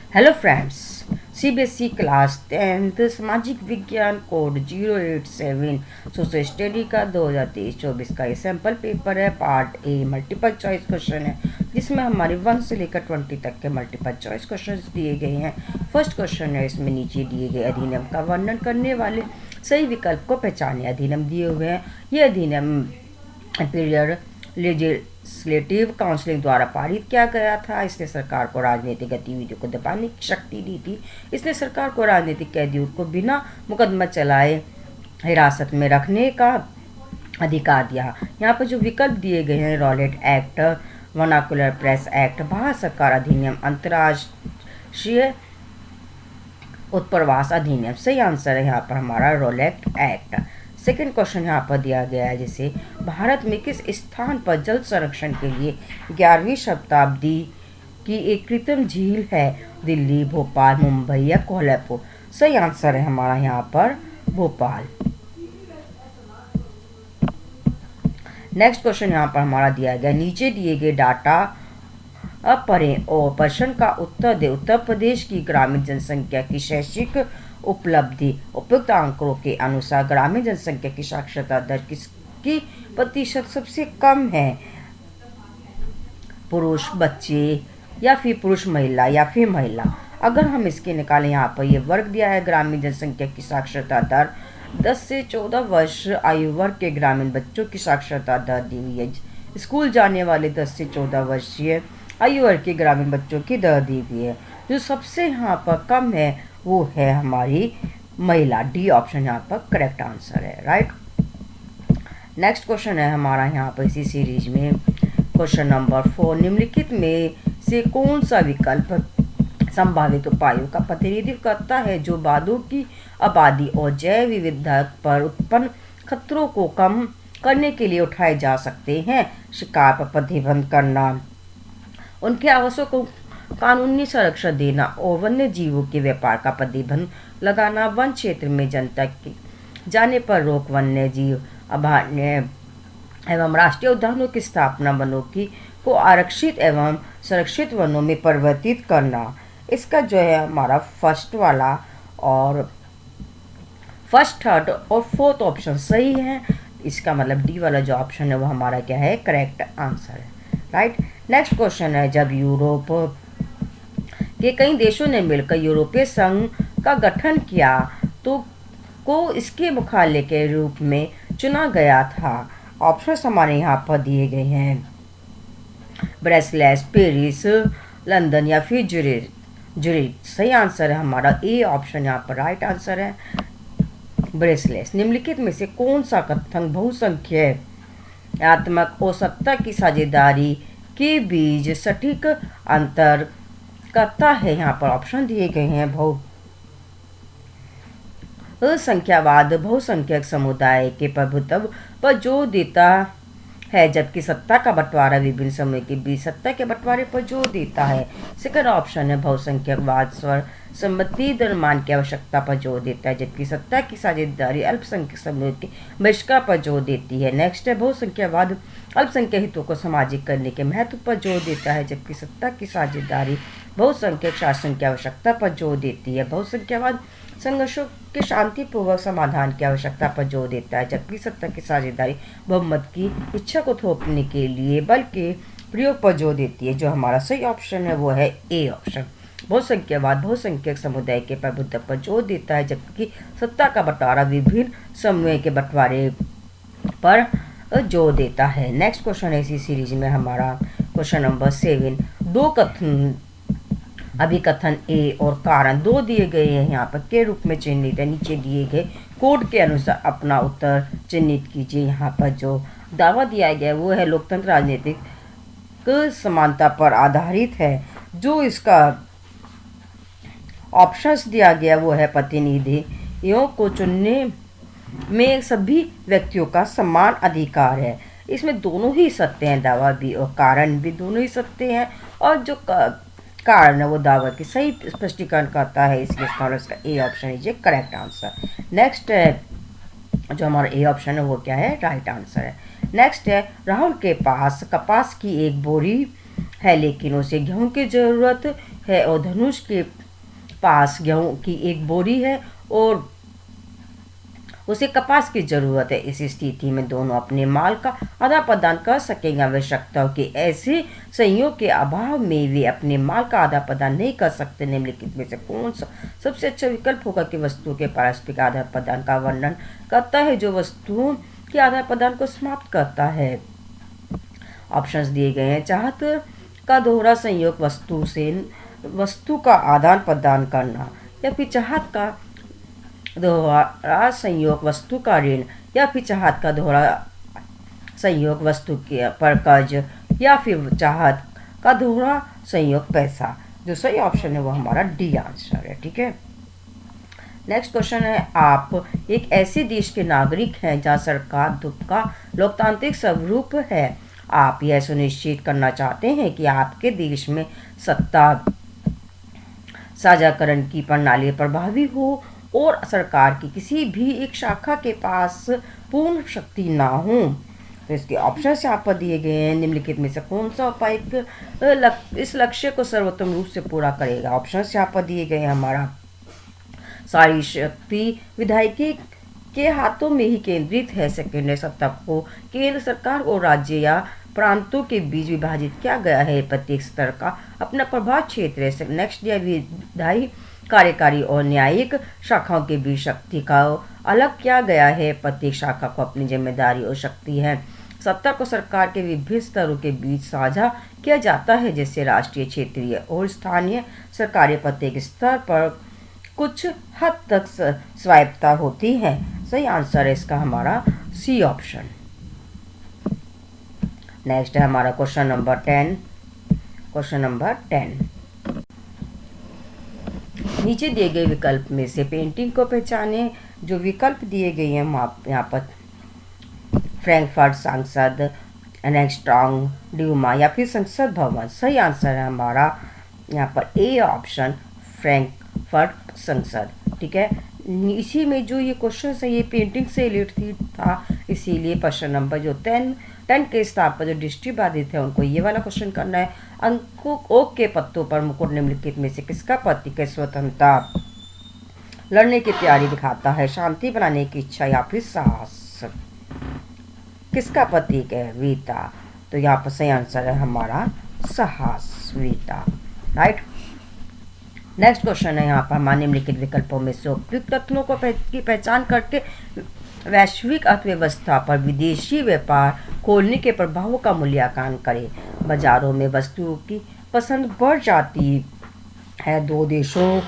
Hello friends, CBSE class 10th सामाजिक विज्ञान code 087 social study का 2023-24 का ये सैम्पल पेपर है। Part A multiple choice question है जिसमें हमारे 1 से लेकर 20 तक के मल्टीपल चॉइस क्वेश्चन दिए गए हैं। फर्स्ट क्वेश्चन है, इसमें नीचे दिए गए अधिनियम का वर्णन करने वाले सही विकल्प को पहचाने। अधिनियम दिए हुए हैं। ये अधिनियम पीरियड लेजिस्लेटिव काउंसिल द्वारा पारित किया गया था। इसने सरकार को राजनीतिक गतिविधियों को दबाने की शक्ति दी थी। इसने सरकार को राजनीतिक कैदियों को बिना मुकदमा चलाए हिरासत में रखने का अधिकार दिया। यहाँ पर जो विकल्प दिए गए हैं, Rowlatt act, vernacular press act, Bharat सरकार अधिनियम, अंतर्राष्ट्रीय उत्प्रवास अधिनियम। सही आंसर है यहाँ पर हमारा रोलेट एक्ट। सेकेंड क्वेश्चन यहाँ पर दिया गया है, जैसे भारत में किस स्थान पर जल संरक्षण के लिए 11वीं शताब्दी की एक कृत्रिम झील है? दिल्ली, भोपाल, मुंबई या कोल्हापुर? सही आंसर है हमारा यहाँ पर भोपाल। नेक्स्ट क्वेश्चन यहाँ पर हमारा दिया गया, नीचे दिए गए डाटा अब पढ़ें और प्रश्न का उत्तर दे। उत्तर प्रदेश की ग्रामीण जनसंख्या की शैक्षिक उपलब्धि उपयुक्त आंकड़ों के अनुसार ग्रामीण जनसंख्या की साक्षरता दर किसकी प्रतिशत सबसे कम है? पुरुष, बच्चे या फिर पुरुष, महिला या फिर महिला? अगर हम इसके निकालें, यहाँ पर ये वर्ग दिया है। ग्रामीण जनसंख्या की साक्षरता दर 10 से 14 वर्ष आयु वर्ग के ग्रामीण बच्चों की साक्षरता दर दी हुई है। स्कूल जाने वाले 10 से 14 वर्षीय आयु वर्ग के ग्रामीण बच्चों की दर दी हुई है। जो सबसे यहाँ पर कम है वो है हमारी महिला। डी ऑप्शन यहाँ पर करेक्ट आंसर है, राइट। नेक्स्ट क्वेश्चन है हमारा यहाँ पर इसी सीरीज में क्वेश्चन नंबर 4, निम्नलिखित में से कौन सा विकल्प संभावित उपायों का प्रतिनिधित्व करता है जो बाघों की आबादी और जैव विविधता पर उत्पन्न खतरों को कम करने के लिए उठाए जा सकते हैं? शिकार पर प्रतिबंध करना, उनके आवासों को कानूनी संरक्षण देना और वन्य जीवों के व्यापार का प्रतिबंध लगाना, वन क्षेत्र में जनता के जाने पर रोक, वन्य जीव अभयारण्य एवं राष्ट्रीय उद्यानों की स्थापना, वनों की को आरक्षित एवं संरक्षित वनों में परिवर्तित करना। इसका जो है हमारा फर्स्ट वाला और फर्स्ट, थर्ड और फोर्थ ऑप्शन सही है। इसका मतलब डी वाला जो ऑप्शन है वो हमारा क्या है? करेक्ट आंसर है, राइट। नेक्स्ट क्वेश्चन है, जब यूरोप के कई देशों ने मिलकर यूरोपीय संघ का गठन किया तो को इसके मुख्यालय के रूप में चुना गया था? ऑप्शन हमारे यहाँ पर दिए गए हैं, ब्रसेल्स, पेरिस, लंदन या फिर ज्यूरिख। सही आंसर है हमारा ए ऑप्शन यहाँ पर राइट आंसर है, ब्रसेल्स। निम्नलिखित में से कौन सा कथन बहुसंख्यक और सत्ता की साझेदारी के बीच सटीक अंतर करता है? यहाँ पर ऑप्शन दिए गए हैं, असंख्यावाद बहुसंख्यक समुदाय के प्रभुत्व पर जोर देता है जबकि सत्ता का बंटवारा विभिन्न समूह के बीच सत्ता के बंटवारे पर जोर देता है। सेकंड ऑप्शन है, बहुसंख्यकवाद स्वर सम्मति निर्माण की आवश्यकता पर जोर देता है जबकि सत्ता की साझेदारी अल्पसंख्यक समूह के बहिष्कार पर जोर देती है। नेक्स्ट है, बहुसंख्यकवाद अल्पसंख्यक हितों को सामाजिक करने के महत्व पर जोर देता है जबकि सत्ता की साझेदारी बहुसंख्यक शासन की आवश्यकता पर जोर देती है। बहुसंख्यकवाद संघर्षों के शांतिपूर्वक समाधान की आवश्यकता पर जोर देता है जबकि सत्ता की साझेदारी बहुमत की इच्छा को थोपने के लिए बल के प्रयोग पर जोर देती है। जो हमारा सही ऑप्शन है वो है ए ऑप्शन। बहुसंख्यवाद बहुसंख्यक समुदाय के प्रभुत्व पर जोर देता है जबकि सत्ता का बंटवारा विभिन्न समूह के बंटवारे पर जोर देता है। नेक्स्ट क्वेश्चन है इसी सीरीज में हमारा क्वेश्चन नंबर 7, दो कथन अभिकथन ए और कारण दो दिए गए हैं यहाँ पर के रूप में चिन्हित है। नीचे दिए गए कोड के अनुसार अपना उत्तर चिन्हित कीजिए। यहाँ पर जो दावा दिया गया है वो है लोकतंत्र राजनीतिक समानता पर आधारित है। जो इसका ऑप्शंस दिया गया वो है प्रतिनिधियों को चुनने में सभी व्यक्तियों का समान अधिकार है। इसमें दोनों ही सत्य हैं, दावा भी और कारण भी दोनों ही सत्य हैं। और जो कारण है वो दावा की सही स्पष्टीकरण करता है, इसलिए इसका A option is a correct answer. Next है, जो हमारा ए ऑप्शन है वो क्या है? राइट आंसर है। नेक्स्ट है, राहुल के पास कपास की एक बोरी है, लेकिन उसे गेहूं की जरूरत है और धनुष के पास गेहूं की एक बोरी है और उसे कपास की जरूरत है। इस स्थिति में दोनों अपने माल का आदान प्रदान कर सकेंगे। आवश्यकताओं के ऐसे संयोग के अभाव में वे अपने माल का आदान प्रदान नहीं कर सकते। निम्नलिखित में से कौन सा सबसे अच्छा विकल्प होगा कि वस्तुओं के पारस्परिक आदान प्रदान का वर्णन करता है जो वस्तुओं के आदान प्रदान को समाप्त करता है। ऑप्शंस दिए गए हैं। चाहत का दोहरा संयोग वस्तु का आदान प्रदान करना, या फिर चाहत का दोहरा संयोग वस्तु का ऋण, या फिर चाहत का दोहरा संयोग वस्तु के पर कर्ज, या फिर चाहत का दोहरा संयोग पैसा। जो सही ऑप्शन है वो हमारा डी आंसर है। ठीक है, नेक्स्ट क्वेश्चन है, आप एक ऐसे देश के नागरिक हैं जहां सरकार का लोकतांत्रिक स्वरूप है। आप यह सुनिश्चित करना चाहते हैं कि आपके देश में सत्ता साझाकरण की प्रणाली प्रभावी हो और सरकार की किसी भी एक शाखा के पास पूर्ण शक्ति ना हो। तो इसके ऑप्शन यहाँ पर दिए गए हैं। निम्नलिखित में से कौन सा उपाय इस लक्ष्य को सर्वोत्तम रूप से पूरा करेगा। ऑप्शन यहाँ पर दिए गए हैं। हमारा सारी शक्ति विधायकी के हाथों में ही केंद्रित है। सेकेंड है, सत्ता को केंद्र सरकार और राज्य या प्रांतों के बीच विभाजित किया गया है। प्रत्येक स्तर का अपना प्रभाव क्षेत्र है। नेक्स्ट दिया, विधायी कार्यकारी और न्यायिक शाखाओं के बीच शक्ति का अलग किया गया है। प्रत्येक शाखा को अपनी जिम्मेदारी और शक्ति है। सत्ता को सरकार के विभिन्न स्तरों के बीच साझा किया जाता है, जैसे राष्ट्रीय, क्षेत्रीय और स्थानीय सरकारें। प्रत्येक स्तर पर कुछ हद तक स्वायत्तता होती है। सही आंसर है इसका हमारा सी ऑप्शन। नेक्स्ट है हमारा क्वेश्चन नंबर 10। क्वेश्चन नंबर 10, नीचे दिए गए विकल्प में से पेंटिंग को पहचाने। जो विकल्प दिए गए हैं यहाँ पर फ्रैंकफर्ट संसद, एनेक्स्ट्रॉन्ग, ड्यूमा या फिर संसद भवन। सही आंसर है हमारा यहाँ पर ए ऑप्शन, फ्रैंकफर्ट संसद। ठीक है, इसी में जो ये क्वेश्चन है ये पेंटिंग से रिलेटेड था, इसीलिए प्रश्न नंबर जो 10 के स्थान पर जो दृष्टिबाधित है उनको ये वाला क्वेश्चन करना है। अंकों ओक के पत्तों पर मुकुट निम्नलिखित में से किसका प्रतीक है। स्वतंत्रता, लड़ने की तैयारी दिखाता है, शांति बनाने की इच्छा या फिर साहस। किसका प्रतीक है। वीरता। तो यहाँ पर सही आंसर है हमारा साहस, वीरता। राइट। नेक्स्ट क्वेश्चन है यहाँ पर, हमारे निम्नलिखित विकल्पों में से उपयुक्त तत्वों की पहचान करके वैश्विक अर्थव्यवस्था पर विदेशी व्यापार खोलने के प्रभावों का मूल्यांकन करें। बाजारों में वस्तुओं की पसंद बढ़ जाती है। दो देशों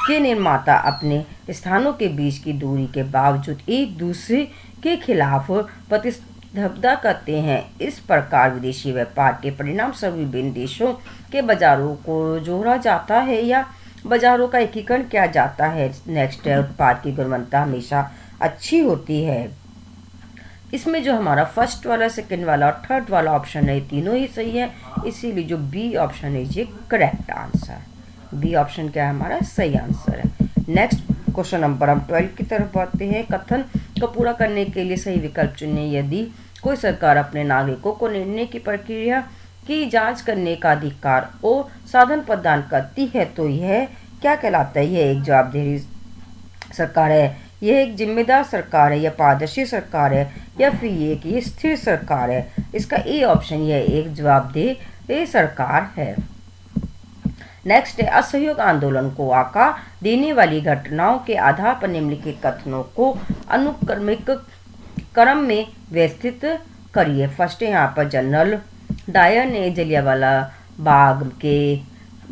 के निर्माता अपने स्थानों के बीच की दूरी के बावजूद एक दूसरे के खिलाफ प्रतिस्पर्धा करते हैं। इस प्रकार विदेशी व्यापार के परिणाम स्वरूप विभिन्न देशों के बाजारों को जोड़ा जाता है या बाजारों का एकीकरण किया जाता है। नेक्स्ट है, उत्पाद की गुणवत्ता हमेशा अच्छी होती है। इसमें जो हमारा फर्स्ट वाला, सेकंड वाला और थर्ड वाला ऑप्शन है तीनों ही सही है, इसीलिए जो बी ऑप्शन है ये करेक्ट आंसर। बी ऑप्शन क्या है हमारा सही आंसर है। नेक्स्ट क्वेश्चन नंबर हम 12 की तरफ बढ़ते हैं। कथन को पूरा करने के लिए सही विकल्प चुनें। यदि कोई सरकार अपने नागरिकों को निर्णय की प्रक्रिया की जांच करने का अधिकार और साधन प्रदान करती है तो यह क्या कहलाता है। यह एक जवाबदेही सरकार है, यह एक जिम्मेदार सरकार है, यह पारदर्शी सरकार है, या फिर ये स्थिर सरकार है। इसका ए ऑप्शन, यह एक जवाबदेह सरकार है। नेक्स्ट है, असहयोग आंदोलन को आकार देने वाली घटनाओं के आधार पर निम्नलिखित कथनों को अनुक्रमिक क्रम में व्यवस्थित करिए। फर्स्ट है यहाँ पर, जनरल डायर ने जलियांवाला बाग के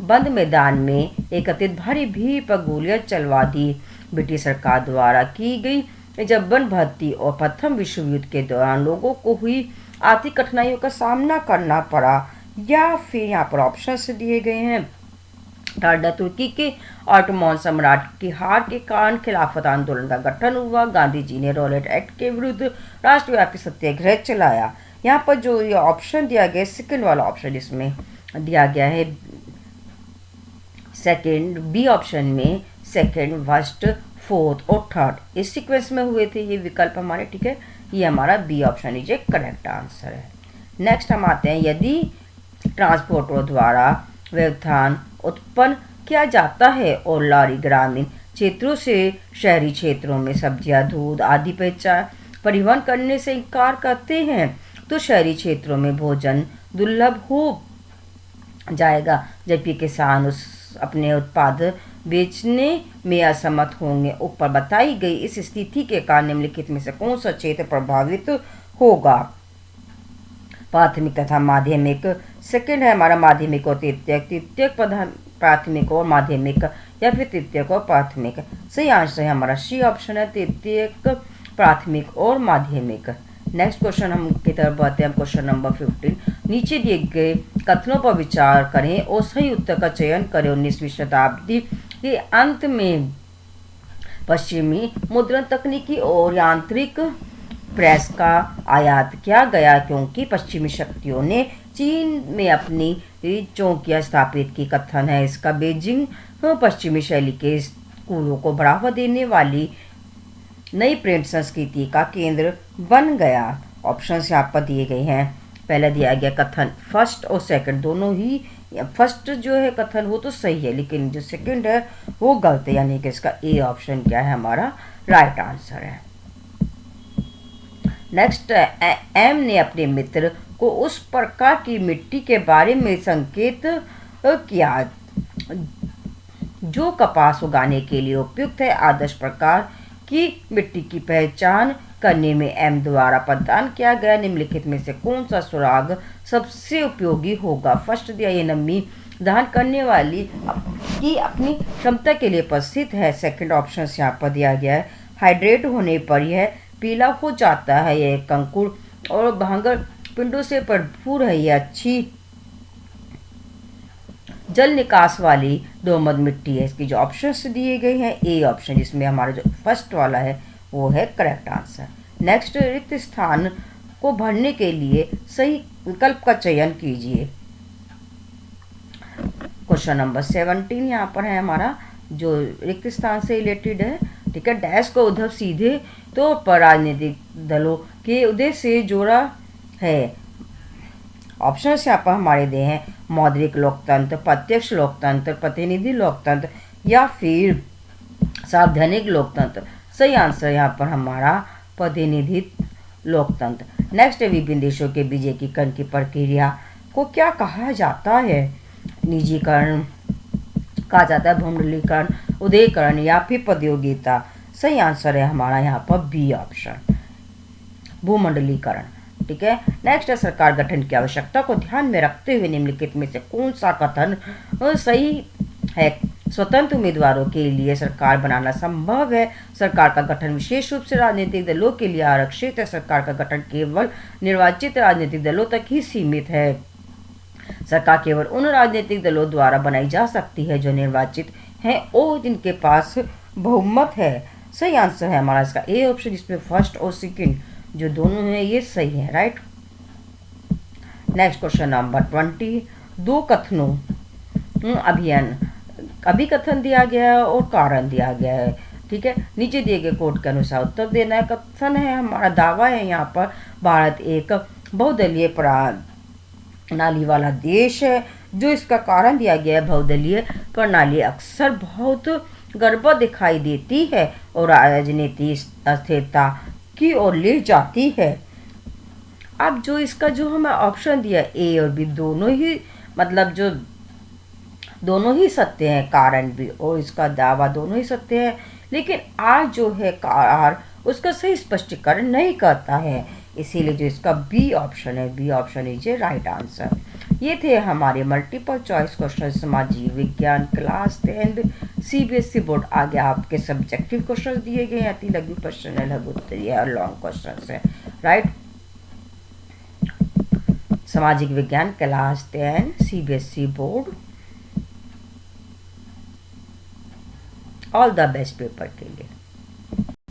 बंद मैदान में एकत्रित भारी भीड़ पर गोलियां चलवा दी। ब्रिटिश सरकार द्वारा की गई जबरन भर्ती और प्रथम विश्व युद्ध के दौरान लोगों को हुई आर्थिक कठिनाइयों का सामना करना पड़ा। या फिर यहाँ पर ऑप्शन से दिए गए हैं, थर्ड तुर्की के ऑटोमन सम्राट की हार के कारण खिलाफत आंदोलन का गठन हुआ। गांधी जी ने रॉलेट एक्ट के विरुद्ध राष्ट्रव्यापी सत्याग्रह चलाया। यहाँ पर जो ये ऑप्शन दिया गया सेकंड वाला ऑप्शन इसमें दिया गया है सेकंड, बी ऑप्शन में सेकंड, फर्स्ट, फोर्थ और थर्ड इस सीक्वेंस में हुए थे ये विकल्प हमारे। ठीक है, ये हमारा B option is a correct answer है। नेक्स्ट हम आते हैं, यदि ट्रांसपोर्टरों द्वारा व्यवधान उत्पन्न किया जाता है और लॉरी ग्रामीण क्षेत्रों से शहरी क्षेत्रों में सब्जियां, दूध आदि परिवहन करने से इनकार करते हैं तो शहरी क्षेत्रों में भोजन दुर्लभ हो जाएगा, जबकि किसान उस अपने उत्पाद बेचने में असमर्थ होंगे। ऊपर बताई गई इस स्थिति के कारण निम्नलिखित में से कौन सा क्षेत्र प्रभावित होगा? प्राथमिक तथा माध्यमिक। सेकंड है हमारा माध्यमिक और तृतीयक। तृतीयक प्राथमिक और माध्यमिक या फिर तृतीयक और प्राथमिक। सही आंसर है हमारा सी ऑप्शन है, तृतीयक, प्राथमिक और माध्यमिक। नेक्स्ट क्वेश्चन हम की तरफ बढ़ते हैं। Question number 15। नीचे दिए गए कथनों पर विचार करें और सही उत्तर का चयन करें। 19वीं शताब्दी के अंत में पश्चिमी मुद्रण तकनीकी और यांत्रिक प्रेस का आयात किया गया क्योंकि पश्चिमी शक्तियों ने चीन में अपनी चौकियां स्थापित की। कथन है इसका। बीजिंग पश्चिमी शैली के स्कूलों को बढ़ावा देने वाली नई प्रिंट संस्कृति का केंद्र बन गया। ऑप्शंस यहाँ पर दिए गए हैं। पहला दिया गया कथन फर्स्ट और सेकंड दोनों ही, फर्स्ट जो है कथन वो तो सही है, लेकिन जो सेकंड है वो गलत है, यानी कि इसका ए ऑप्शन क्या है हमारा राइट आंसर है। नेक्स्ट, एम ने अपने मित्र को उस प्रकार की मिट्टी के बारे में संकेत किया जो कपास उगाने के लिए उपयुक्त है। आदर्श प्रकार की मिट्टी की पहचान करने में एम द्वारा प्रदान किया गया निम्नलिखित में से कौन सा सुराग सबसे उपयोगी होगा? फर्स्ट दिया ये नमी धारण करने वाली की अपनी क्षमता के लिए प्रसिद्ध है। सेकंड ऑप्शन यहाँ पर दिया गया है हाइड्रेट होने पर यह पीला हो जाता है। यह कंकुड़ और भांगर पिंडों से भरपूर है। यह अच्छी जल निकास वाली दोमट मिट्टी है। इसकी जो ऑप्शंस दिए गए हैं ए ऑप्शन, जिसमें हमारा जो फर्स्ट वाला है वो है करेक्ट आंसर। नेक्स्ट, रिक्त स्थान को भरने के लिए सही विकल्प का चयन कीजिए। क्वेश्चन नंबर 17 यहाँ पर है हमारा जो रिक्त स्थान से रिलेटेड है। ठीक है, डैश को उद्धव सीधे तौर पर राजनीतिक दलों के उदय से जोड़ा है। ऑप्शन यहाँ पर हमारे दे हैं मौद्रिक लोकतंत्र, प्रत्यक्ष लोकतंत्र, प्रतिनिधि लोकतंत्र या फिर सार्वजनिक लोकतंत्र। सही आंसर यहाँ पर हमारा प्रतिनिधि लोकतंत्र। नेक्स्ट, विभिन्न देशों के विकेंद्रीकरण की प्रक्रिया को क्या कहा जाता है? निजीकरण कहा जाता है, भूमंडलीकरण, उदारीकरण या फिर प्रतियोगिता। सही आंसर है हमारा यहाँ पर बी ऑप्शन, भूमंडलीकरण। ठीक है, नेक्स्ट है सरकार गठन की आवश्यकता को ध्यान में रखते हुए निम्नलिखित में से कौन सा कथन सही है? स्वतंत्र उम्मीदवारों के लिए सरकार बनाना संभव है। सरकार का गठन विशेष रूप से राजनीतिक दलों के लिए आरक्षित है। सरकार का गठन केवल निर्वाचित राजनीतिक दलों तक ही सीमित है। सरकार केवल उन राजनीतिक दलों द्वारा बनाई जा सकती है जो निर्वाचित हैं और जिनके पास बहुमत है। सही आंसर है हमारा इसका ए ऑप्शन, जिसमें फर्स्ट और सेकंड जो दोनों हैं ये सही है। राइट। Next question number 20। दो कथनों अभिकथन दिया गया है और कारण दिया गया है। ठीक है, नीचे दिए गए कोड के अनुसार उत्तर देना है। कथन है हमारा दावा है यहाँ पर भारत एक बहुदलीय प्रणाली वाला देश है। जो इसका कारण दिया गया है बहुदलीय प्रणाली अक्सर बहुत गड़बड़ दिखाई देती है और राजनीतिक अस्थिरता की ओर ले जाती है। अब जो इसका जो हमें ऑप्शन दिया ए और बी दोनों ही मतलब जो दोनों ही सत्य हैं, कारण भी और इसका दावा दोनों ही सत्य है, लेकिन आर जो है आर उसका सही स्पष्टीकरण नहीं करता है, इसीलिए जो इसका बी ऑप्शन है, B option is a right answer. ये थे हमारे मल्टीपल चॉइस क्वेश्चन सामाजिक विज्ञान क्लास 10 सीबीएसई बोर्ड। आगे आपके सब्जेक्टिव क्वेश्चन दिए गए हैं, अति लघु प्रश्न है, लघु उत्तरीय और लॉन्ग क्वेश्चन है। राइट, सामाजिक विज्ञान class 10 CBSE board. All the best paper के लिए।